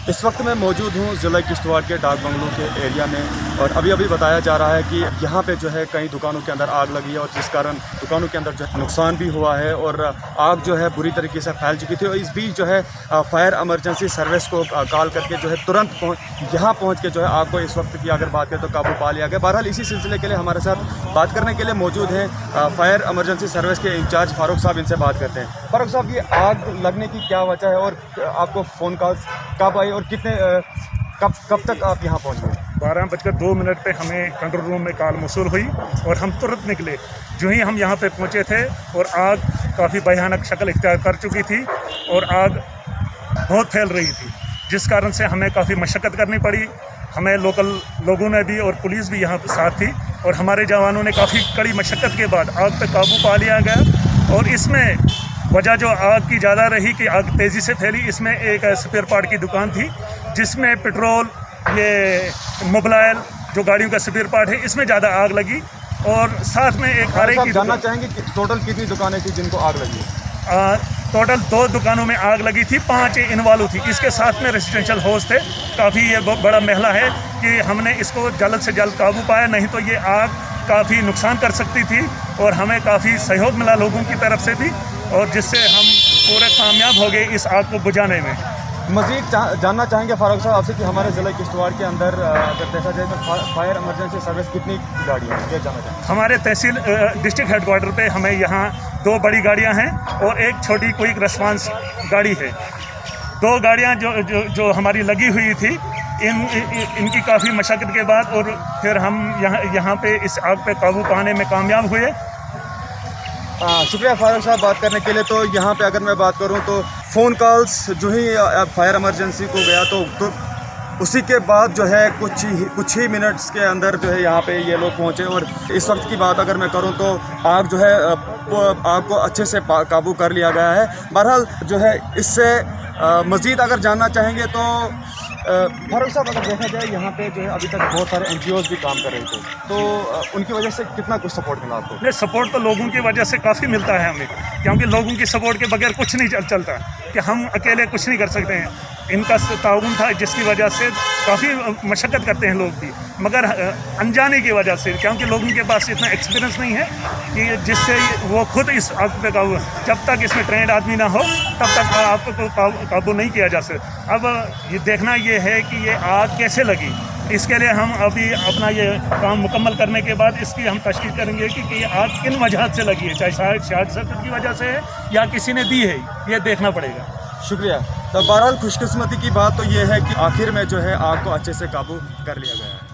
इस वक्त मैं मौजूद हूँ ज़िला किश्तवाड़ के डाक बंगलों के एरिया में और अभी बताया जा रहा है कि यहाँ पे जो है कई दुकानों के अंदर आग लगी है और जिस कारण दुकानों के अंदर जो है नुकसान भी हुआ है और आग जो है बुरी तरीके से फैल चुकी थी। और इस बीच जो है फायर एमरजेंसी सर्विस को कॉल करके जो है तुरंत यहाँ पहुँच के जो है आग को इस वक्त की अगर बात करें तो काबू पा लिया गया। बहरहाल इसी सिलसिले के लिए हमारे साथ बात करने के लिए मौजूद हैं फायर एमरजेंसी सर्विस के इंचार्ज फारूक साहब। इनसे बात करते हैं। फारूक साहब, ये आग लगने की क्या वजह है और आपको फ़ोन कॉल्स कब आई और कितने कब तक आप यहाँ पहुँच गए? 12:02 पे हमें कंट्रोल रूम में कॉल मौसूल हुई और हम तुरंत निकले। जो ही हम यहाँ पे पहुँचे थे और आग काफ़ी भयानक शक्ल इख्तियार कर चुकी थी और आग बहुत फैल रही थी, जिस कारण से हमें काफ़ी मशक्क़त करनी पड़ी। हमें लोकल लोगों ने भी और पुलिस भी यहाँ साथ थी और हमारे जवानों ने काफ़ी कड़ी मशक्क़त के बाद आग पे काबू पा लिया गया। और इसमें वजह जो आग की ज़्यादा रही कि आग तेज़ी से फैली। इसमें एक स्पेयर पार्ट की दुकान थी जिसमें पेट्रोल, ये मोबाइल जो गाड़ियों का स्पेयर पार्ट है, इसमें ज़्यादा आग लगी। और साथ में एक आरे की जानना चाहेंगे कि टोटल कितनी दुकानें थी जिनको आग लगी? टोटल 2 दुकानों में आग लगी थी, 5 इन्वॉल्व थी। इसके साथ में रेजिडेंशियल हाउस थे। काफ़ी ये बड़ा महला है कि हमने इसको जल्द से जल्द काबू पाया, नहीं तो ये आग काफ़ी नुकसान कर सकती थी। और हमें काफ़ी सहयोग मिला लोगों की तरफ से भी, और जिससे हम पूरे कामयाब हो गए इस आग को बुझाने में। मज़ीद जानना चाहेंगे फारूक साहब आपसे कि हमारे ज़िला किश्तवाड़ के अंदर अगर देखा जाए तो फायर एमरजेंसी सर्विस कितनी गाड़ियाँ हैं, ये जानना चाहेंगे? हमारे तहसील डिस्ट्रिक्ट हेडक्वार्टर पे हमें यहाँ 2 बड़ी गाड़ियाँ हैं और एक छोटी क्विक रिस्पांस गाड़ी है। 2 गाड़ियाँ जो हमारी लगी हुई थी, इनकी काफ़ी मशक्क़त के बाद और फिर हम यहाँ पे इस आग पे काबू पाने में कामयाब हुए। शुक्रिया फारूक साहब बात करने के लिए। तो यहाँ पे अगर मैं बात करूँ तो फ़ोन कॉल्स जो ही फायर एमरजेंसी को गया तो उसी के बाद जो है कुछ ही मिनट्स के अंदर जो है यहाँ पे ये लोग पहुँचे। और इस वक्त की बात अगर मैं करूँ तो आग जो है आग को अच्छे से काबू कर लिया गया है। बहरहाल जो है इससे मज़ीद अगर जानना चाहेंगे तो फारूक साहब अगर देखा जाए यहाँ पे जो है अभी तक बहुत सारे NGOs भी काम कर रहे थे, तो उनकी वजह से कितना कुछ सपोर्ट मिला आपको? नहीं, सपोर्ट तो लोगों की वजह से काफ़ी मिलता है हमें, क्योंकि लोगों की सपोर्ट के बगैर कुछ नहीं चलता कि हम अकेले कुछ नहीं कर सकते हैं। इनका ताउन था जिसकी वजह से काफ़ी मशक्क़त करते हैं लोग भी, मगर अनजाने की वजह से, क्योंकि लोगों के पास इतना एक्सपीरियंस नहीं है कि जिससे वो खुद इस आग पे काबू, जब तक इसमें ट्रेंड आदमी ना हो तब तक आपको काबू नहीं किया जा सकता। अब ये देखना ये है कि ये आग कैसे लगी। इसके लिए हम अभी अपना ये काम मुकम्मल करने के बाद इसकी हम तशकील करेंगे कि ये आग किन वजह से लगी है, चाहे शायद शर्त की वजह से है या किसी ने दी है, ये देखना पड़ेगा। शुक्रिया। तो बहरहाल खुशकिस्मती की बात तो ये है कि आखिर में जो है आग को अच्छे से काबू कर लिया गया है।